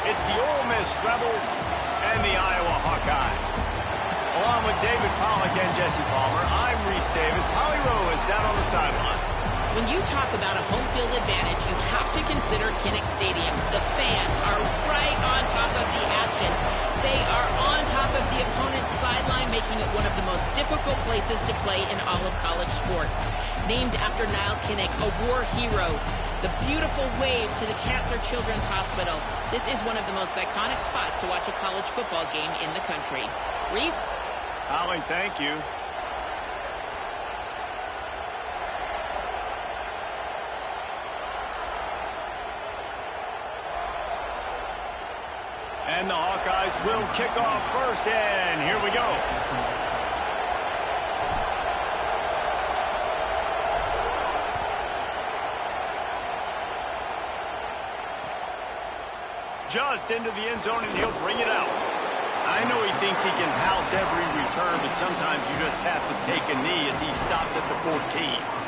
It's the Ole Miss Rebels and the Iowa Hawkeyes. Along with David Pollack and Jesse Palmer, I'm Reese Davis. Holly Rowe is down on the sideline. When you talk about a home field advantage, you have to consider Kinnick Stadium. The fans are right on top of the action. They are on top of the opponent's sideline, making it one of the most difficult places to play in all of college sports. Named after Niall Kinnick, a war hero, the beautiful wave to the Cancer Children's Hospital. This is one of the most iconic spots to watch a college football game in the country. Reese? Holly, thank you. And the Hawkeyes will kick off first, and here we go. Just into the end zone, and he'll bring it out. I know he thinks he can house every return, but sometimes you just have to take a knee as he stopped at the 14.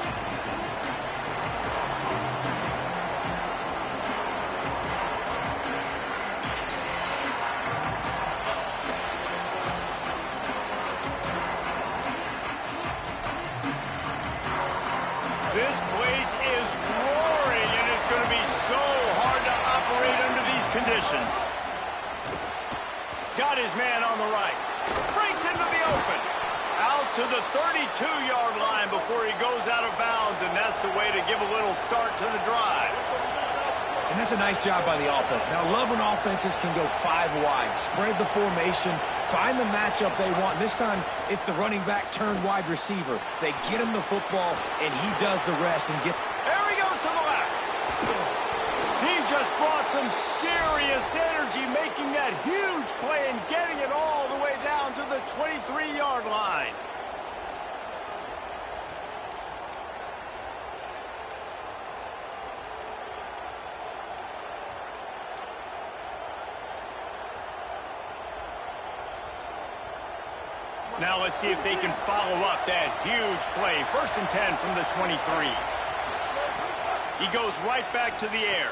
This place is roaring, and it's going to be so hard to operate under these conditions. Got his man on the right. Breaks into the open. Out to the 32-yard line before he goes out of bounds, and that's the way to give a little start to the drive. And that's a nice job by the offense. Now, I love when offenses can go 5 wide, spread the formation, find the matchup they want. This time, it's the running back turned wide receiver. They get him the football, and he does the rest and get... There he goes to the left. He just brought some serious energy, making that huge play and getting it all the way down to the 23-yard line. Now let's see if they can follow up that huge play. 1st and 10 from the 23. He goes right back to the air.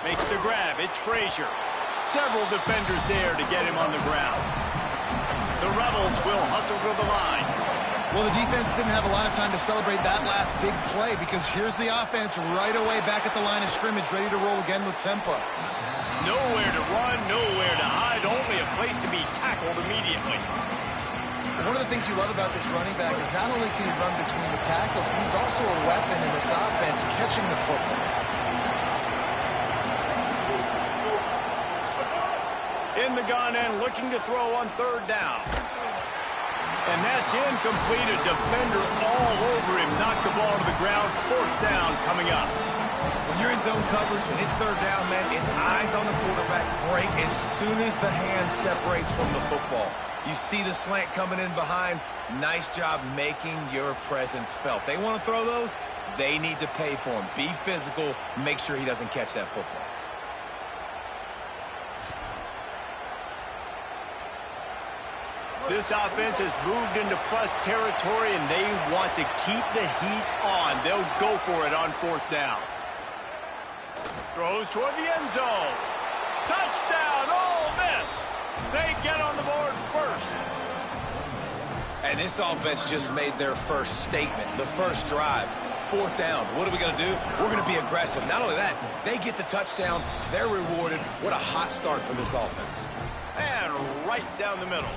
Makes the grab. It's Frazier. Several defenders there to get him on the ground. The Rebels will hustle to the line. Well, the defense didn't have a lot of time to celebrate that last big play because here's the offense right away back at the line of scrimmage, ready to roll again with tempo. Nowhere to run, nowhere to hide, only a place to be tackled immediately. One of the things you love about this running back is not only can he run between the tackles, but he's also a weapon in this offense, catching the football. In the gun and looking to throw on 3rd down. And that's incomplete. A defender all over him. Knocked the ball to the ground. 4th down coming up. When you're in zone coverage and it's 3rd down, man, it's eyes on the quarterback. Break as soon as the hand separates from the football. You see the slant coming in behind. Nice job making your presence felt. They want to throw those, they need to pay for them. Be physical. Make sure he doesn't catch that football. This offense has moved into plus territory, and they want to keep the heat on. They'll go for it on 4th down. Throws toward the end zone. Touchdown, Ole Miss. They get on the board first. And this offense just made their first statement, the first drive. 4th down. What are we going to do? We're going to be aggressive. Not only that, they get the touchdown. They're rewarded. What a hot start for this offense. And right down the middle.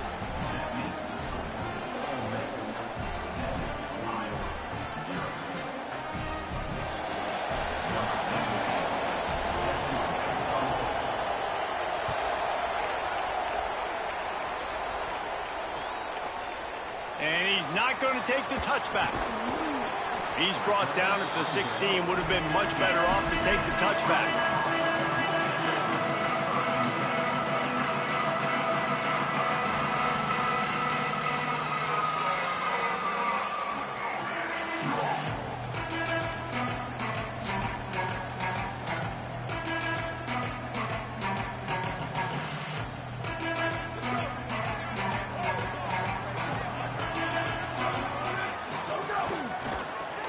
And he's not going to take the touchback. He's brought down at the 16. Would have been much better off to take the touchback.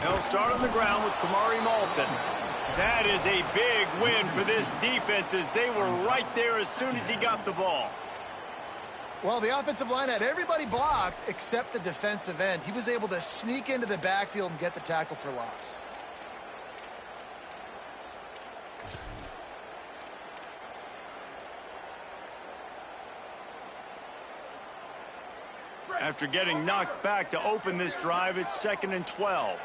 They'll start on the ground with Kamari Malton. That is a big win for this defense as they were right there as soon as he got the ball. Well, the offensive line had everybody blocked except the defensive end. He was able to sneak into the backfield and get the tackle for loss. After getting knocked back to open this drive, it's 2nd and 12.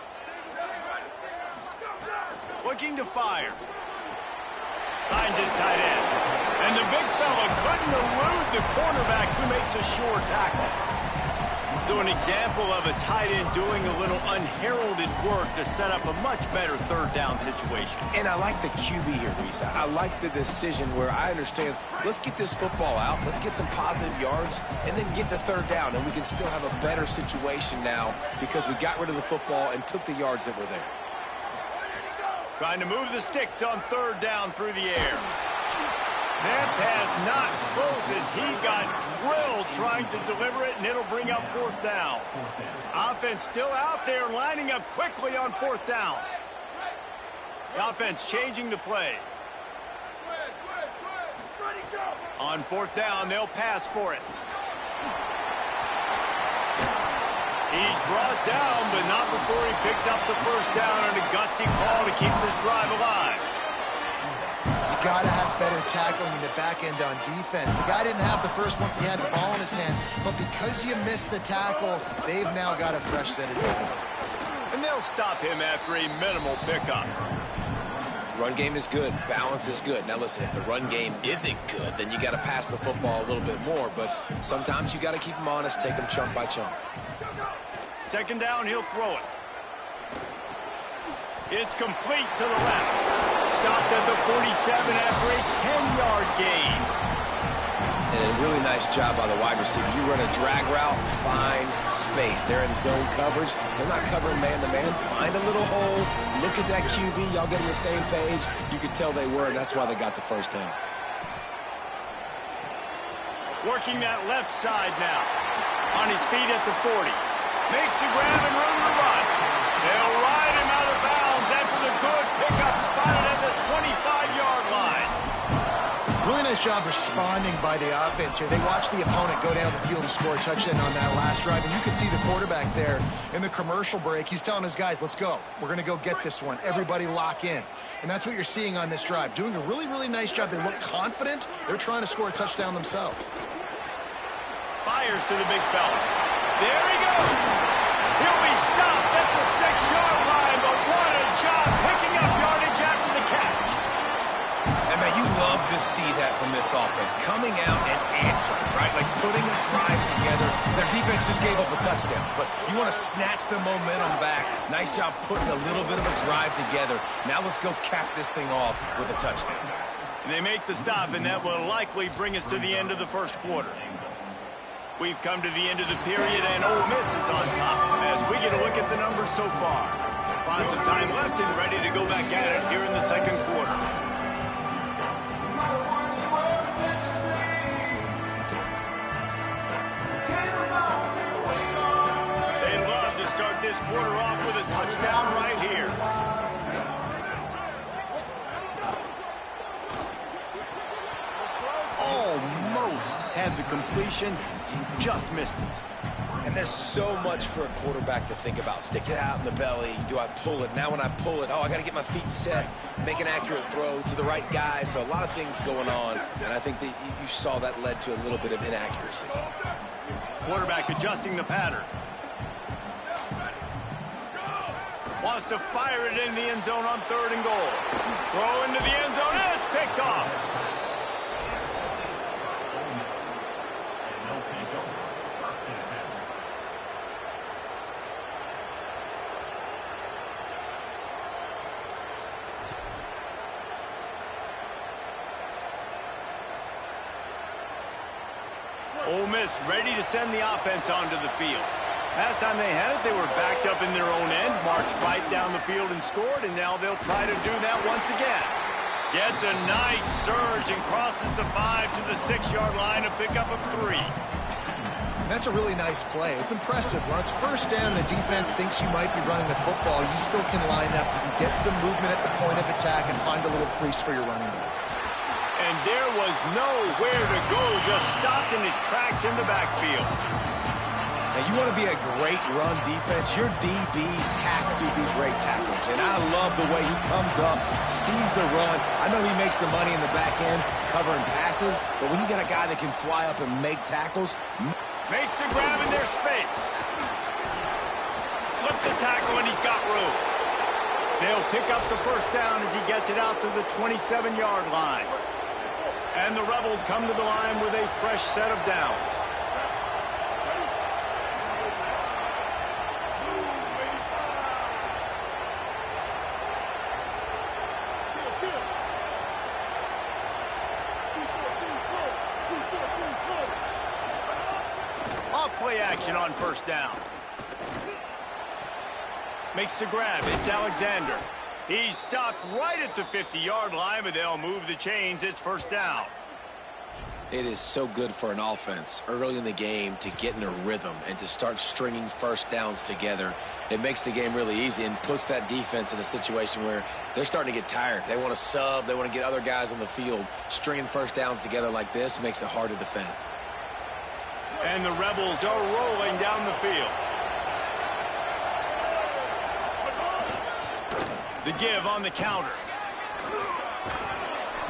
Looking to fire. Finds his tight end. And the big fella couldn't elude the cornerback who makes a sure tackle. So an example of a tight end doing a little unheralded work to set up a much better third down situation. And I like the QB here, Reese. I like the decision where I understand, let's get this football out, let's get some positive yards, and then get to third down, and we can still have a better situation now because we got rid of the football and took the yards that were there. Trying to move the sticks on third down through the air. That pass not close as he got drilled trying to deliver it, and it'll bring up 4th down. Offense still out there, lining up quickly on 4th down. The offense changing the play. On 4th down, they'll pass for it. He's brought down, but not before he picks up the 1st down on a gutsy call to keep this drive alive. You got to have better tackling in the back end on defense. The guy didn't have the first once he had the ball in his hand, but because you missed the tackle, they've now got a fresh set of defense. And they'll stop him after a minimal pickup. Run game is good. Balance is good. Now, listen, if the run game isn't good, then you got to pass the football a little bit more, but sometimes you got to keep them honest, take them chunk by chunk. 2nd down, he'll throw it. It's complete to the left. Stopped at the 47 after a 10-yard gain. And a really nice job by the wide receiver. You run a drag route, find space. They're in zone coverage. They're not covering man-to-man. Find a little hole. Look at that QB. Y'all get on the same page. You could tell they were, and that's why they got the 1st down. Working that left side now. On his feet at the 40. Makes a grab and room to run. They'll ride him out of bounds after the good pickup spotted at the 25-yard line. Really nice job responding by the offense here. They watched the opponent go down the field and score a touchdown on that last drive, and you could see the quarterback there in the commercial break. He's telling his guys, let's go. We're going to go get this one. Everybody lock in. And that's what you're seeing on this drive. Doing a really, really nice job. They look confident. They're trying to score a touchdown themselves. Fires to the big fella. There he goes. He'll be stopped at the 6-yard line, but what a job picking up yardage after the catch. And man, you love to see that from this offense. Coming out and answering, right? Like putting a drive together. Their defense just gave up a touchdown, but you want to snatch the momentum back. Nice job putting a little bit of a drive together. Now let's go cap this thing off with a touchdown. And they make the stop, and that will likely bring us to the end of the 1st quarter. We've come to the end of the period, and Ole Miss is on top as we get a look at the numbers so far. Lots of time left and ready to go back at it here in the 2nd quarter. They'd love to start this quarter off with a touchdown right here. Almost had the completion. Just missed it. And there's so much for a quarterback to think about. Stick it out in the belly. Do I pull it? Now when I pull it, oh, I got to get my feet set, make an accurate throw to the right guy. So a lot of things going on, and I think that you saw that led to a little bit of inaccuracy. Quarterback adjusting the pattern. Wants to fire it in the end zone on 3rd and goal. Throw into the end zone, and it's picked off. Ole Miss ready to send the offense onto the field. Last time they had it, they were backed up in their own end, marched right down the field and scored, and now they'll try to do that once again. Gets a nice surge and crosses the 5 to the 6-yard line, a pickup of 3. That's a really nice play. It's impressive. When it's first down, the defense thinks you might be running the football. You still can line up. You can get some movement at the point of attack and find a little crease for your running back. And there was nowhere to go, just stopped in his tracks in the backfield. Now, you want to be a great run defense, your DBs have to be great tacklers. And I love the way he comes up, sees the run. I know he makes the money in the back end covering passes, but when you get a guy that can fly up and make tackles... Makes the grab in their space. Slips a tackle and he's got room. They'll pick up the first down as he gets it out to the 27-yard line. And the Rebels come to the line with a fresh set of downs. Off-play action on first down. Makes the grab. It's Alexander. He's stopped right at the 50-yard line, but they'll move the chains. It's first down. It is so good for an offense early in the game to get in a rhythm and to start stringing first downs together. It makes the game really easy and puts that defense in a situation where they're starting to get tired. They want to sub. They want to get other guys on the field. Stringing first downs together like this makes it hard to defend. And the Rebels are rolling down the field. The give on the counter.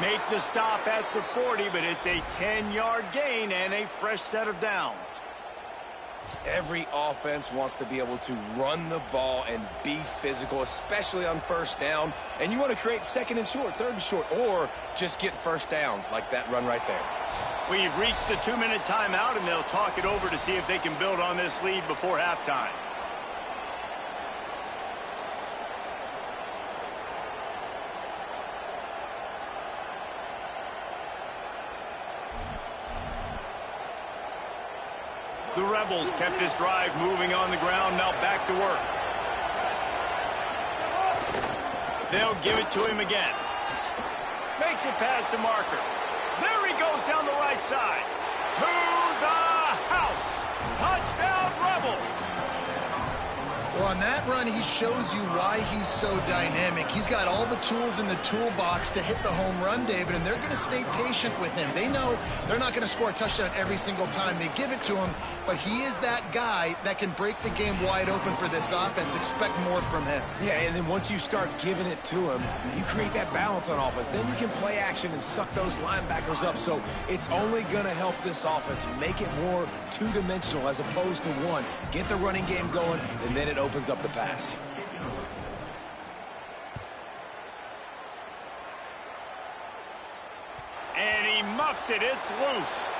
Make the stop at the 40, but it's a 10-yard gain and a fresh set of downs. Every offense wants to be able to run the ball and be physical, especially on first down. And you want to create second and short, third and short, or just get first downs like that run right there. We've reached the 2-minute timeout, and they'll talk it over to see if they can build on this lead before halftime. The Rebels kept this drive moving on the ground, now back to work. They'll give it to him again. Makes it past the marker. There he goes down the right side. To the house. Touchdown, Rebels. Well, on that run, he shows you why he's so dynamic. He's got all the tools in the toolbox to hit the home run, David, and they're going to stay patient with him. They know they're not going to score a touchdown every single time they give it to him, but he is that guy that can break the game wide open for this offense. Expect more from him. Yeah, and then once you start giving it to him, you create that balance on offense. Then you can play action and suck those linebackers up. So it's only going to help this offense make it more two-dimensional as opposed to one. Get the running game going, and then it opens up the pass. And he muffs it. It's loose.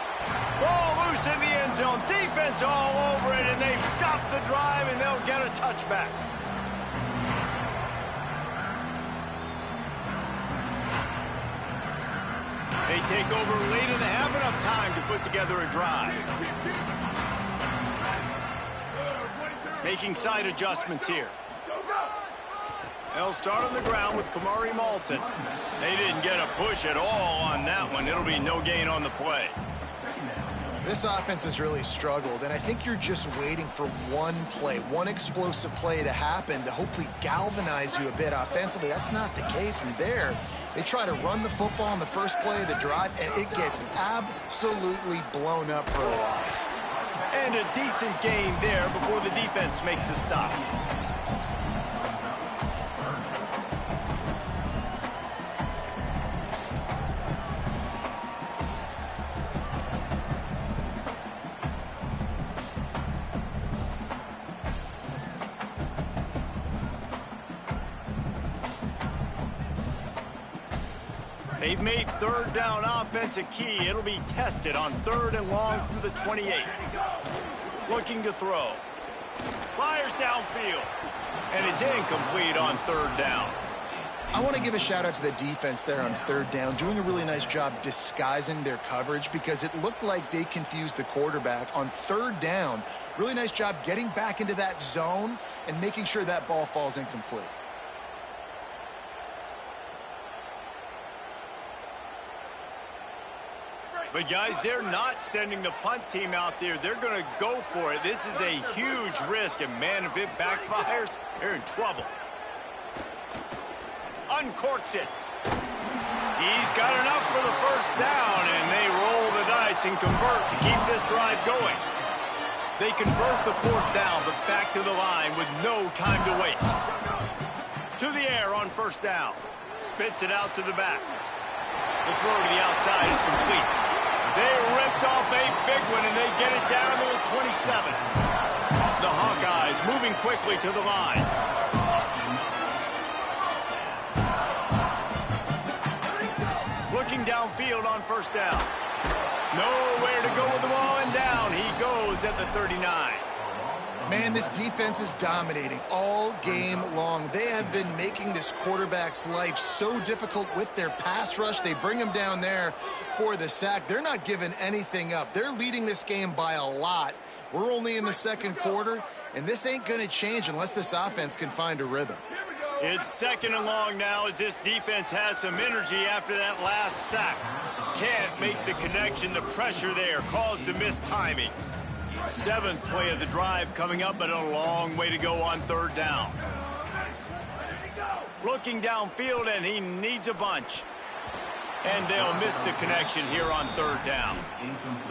Ball loose in the end zone. Defense all over it, and they've stopped the drive, and they'll get a touchback. They take over late and have enough time to put together a drive. Making side adjustments here. They'll start on the ground with Kamari Malton. They didn't get a push at all on that one. It'll be no gain on the play. This offense has really struggled, and I think you're just waiting for one play, one explosive play to happen to hopefully galvanize you a bit offensively. That's not the case, and there, they try to run the football in the first play of the drive, and it gets absolutely blown up for a loss. And a decent gain there before the defense makes the stop. They've made third down offense a key. It'll be tested on 3rd and long through the 28. Looking to throw. Fires downfield. And is incomplete on 3rd down. I want to give a shout out to the defense there on 3rd down, doing a really nice job disguising their coverage because it looked like they confused the quarterback on 3rd down. Really nice job getting back into that zone and making sure that ball falls incomplete. But, guys, they're not sending the punt team out there. They're going to go for it. This is a huge risk, and, man, if it backfires, they're in trouble. Uncorks it. He's got enough for the first down, and they roll the dice and convert to keep this drive going. They convert the fourth down, but back to the line with no time to waste. To the air on first down. Spits it out to the back. The throw to the outside is complete. They ripped off a big one, and they get it down to the 27. The Hawkeyes moving quickly to the line. Looking downfield on first down. Nowhere to go with the ball, and down he goes at the 39. Man, this defense is dominating all game long. They have been making this quarterback's life so difficult with their pass rush. They bring him down there for the sack. They're not giving anything up. They're leading this game by a lot. We're only in the second quarter, and this ain't going to change unless this offense can find a rhythm. It's second and long now as this defense has some energy after that last sack. Can't make the connection. The pressure there caused the missed timing. Seventh play of the drive coming up, but a long way to go on third down. Looking downfield, and he needs a bunch. And they'll miss the connection here on third down.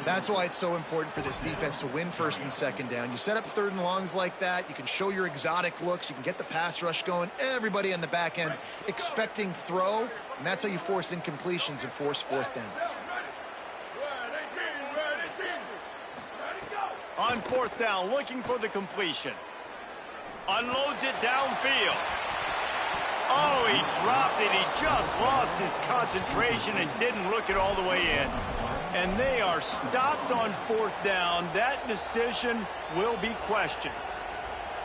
That's why it's so important for this defense to win first and second down. You set up third and longs like that. You can show your exotic looks. You can get the pass rush going. Everybody on the back end expecting throw, and that's how you force incompletions and force fourth downs. On fourth down, looking for the completion. Unloads it downfield. Oh, he dropped it. He just lost his concentration and didn't look it all the way in. And they are stopped on fourth down. That decision will be questioned.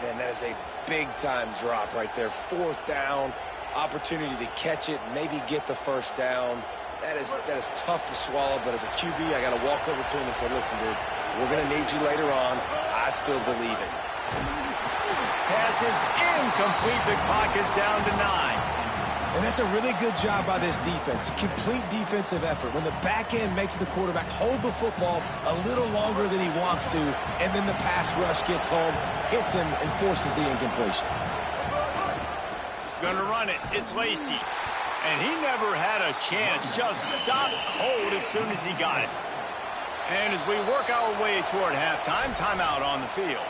Man, that is a big-time drop right there. Fourth down, opportunity to catch it, maybe get the first down. That is tough to swallow, but as a QB, I got to walk over to him and say, listen, dude, we're going to need you later on. I still believe it. Pass is incomplete. The clock is down to 9. And that's a really good job by this defense. Complete defensive effort. When the back end makes the quarterback hold the football a little longer than he wants to, and then the pass rush gets home, hits him, and forces the incompletion. Gonna run it. It's Lacy. And he never had a chance. Just stopped cold as soon as he got it. And as we work our way toward halftime, timeout on the field.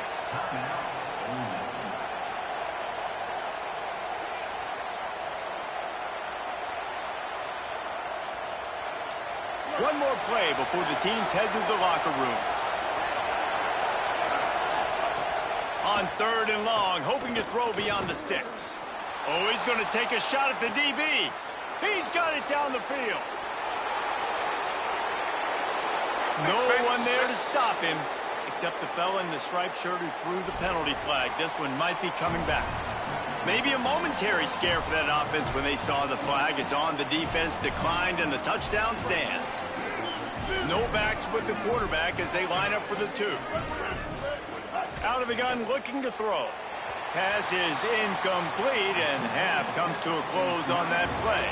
One more play before the teams head to the locker rooms. On third and long, hoping to throw beyond the sticks. Oh, he's going to take a shot at the DB. He's got it down the field. No one there to stop him, except the fella in the striped shirt who threw the penalty flag. This one might be coming back. Maybe a momentary scare for that offense when they saw the flag. It's on. The defense declined, and the touchdown stands. No backs with the quarterback as they line up for the 2. Out of the gun, looking to throw. Pass is incomplete, and half comes to a close on that play.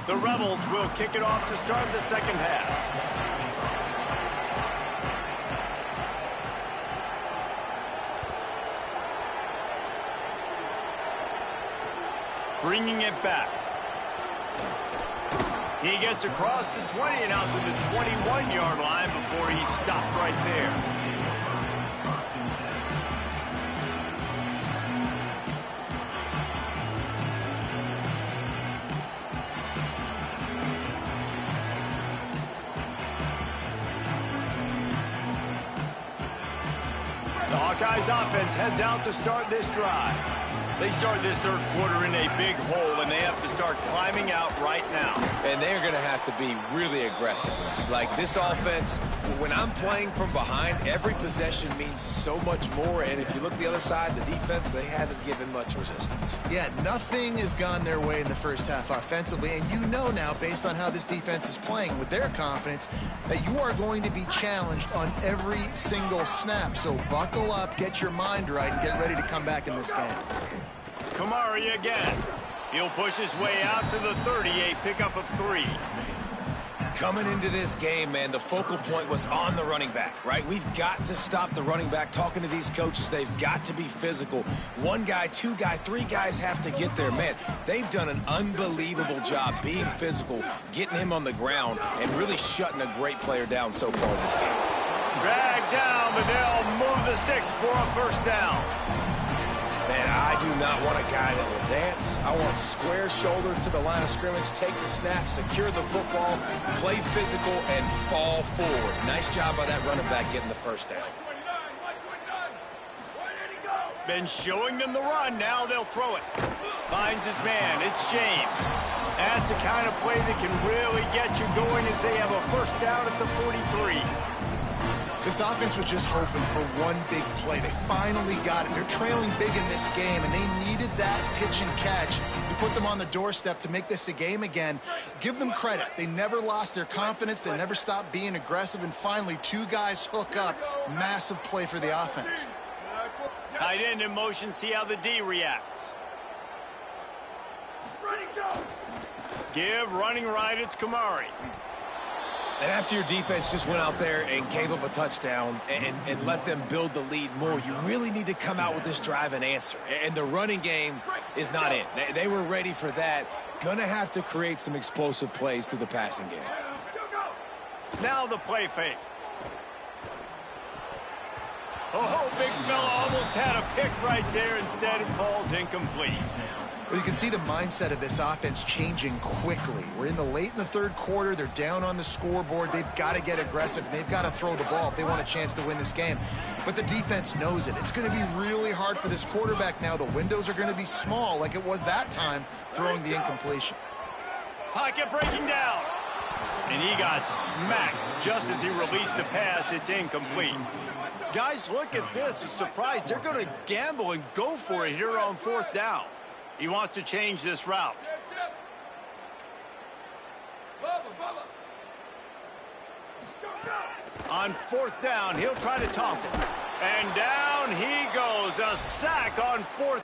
The Rebels will kick it off to start the second half. Bringing it back. He gets across the 20 and out to the 21-yard line before he stopped right there. The Hawkeyes offense heads out to start this drive. They start this third quarter in a big hole, and they have to start climbing out right now. And they're going to have to be really aggressive. Like this offense, when I'm playing from behind, every possession means so much more. And if you look at the other side, the defense, they haven't given much resistance. Yeah, nothing has gone their way in the first half offensively. And you know now, based on how this defense is playing with their confidence, that you are going to be challenged on every single snap. So buckle up, get your mind right, and get ready to come back in this game. Kamari again. He'll push his way out to the 30, a pickup of 3. Coming into this game, man, the focal point was on the running back, right? We've got to stop the running back. Talking to these coaches, they've got to be physical. 1 guy, 2 guy, 3 guys have to get there. Man, they've done an unbelievable job being physical, getting him on the ground, and really shutting a great player down so far in this game. Drag down, but they'll move the sticks for a first down. Man, I do not want a guy that will dance. I want square shoulders to the line of scrimmage, take the snap, secure the football, play physical, and fall forward. Nice job by that running back getting the first down. Been showing them the run. Now they'll throw it. Finds his man. It's James. That's the kind of play that can really get you going as they have a first down at the 43. This offense was just hoping for one big play. They finally got it. They're trailing big in this game, and they needed that pitch and catch to put them on the doorstep to make this a game again. Give them credit. They never lost their confidence. They never stopped being aggressive, and finally 2 guys hook up. Massive play for the offense. Tight end in motion. See how the D reacts. Give running right. It's Kamari. And after your defense just went out there and gave up a touchdown and let them build the lead more, you really need to come out with this drive and answer. And the running game is not in. They were ready for that. Gonna have to create some explosive plays through the passing game. Now the play fake. Oh, big fella almost had a pick right there. Instead, it falls incomplete. Well, you can see the mindset of this offense changing quickly. We're late in the third quarter. They're down on the scoreboard. They've got to get aggressive. They've got to throw the ball if they want a chance to win this game. But the defense knows it. It's going to be really hard for this quarterback now. The windows are going to be small like it was that time throwing the incompletion. Pocket breaking down. And he got smacked just as he released the pass. It's incomplete. Guys, look at this. I'm surprised they're going to gamble and go for it here on 4th down. He wants to change this route. On 4th down, he'll try to toss it. And down he goes. A sack on 4th.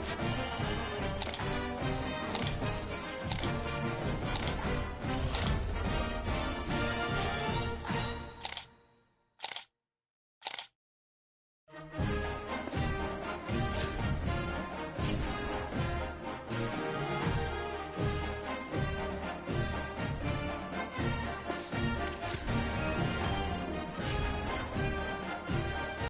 Chiefs.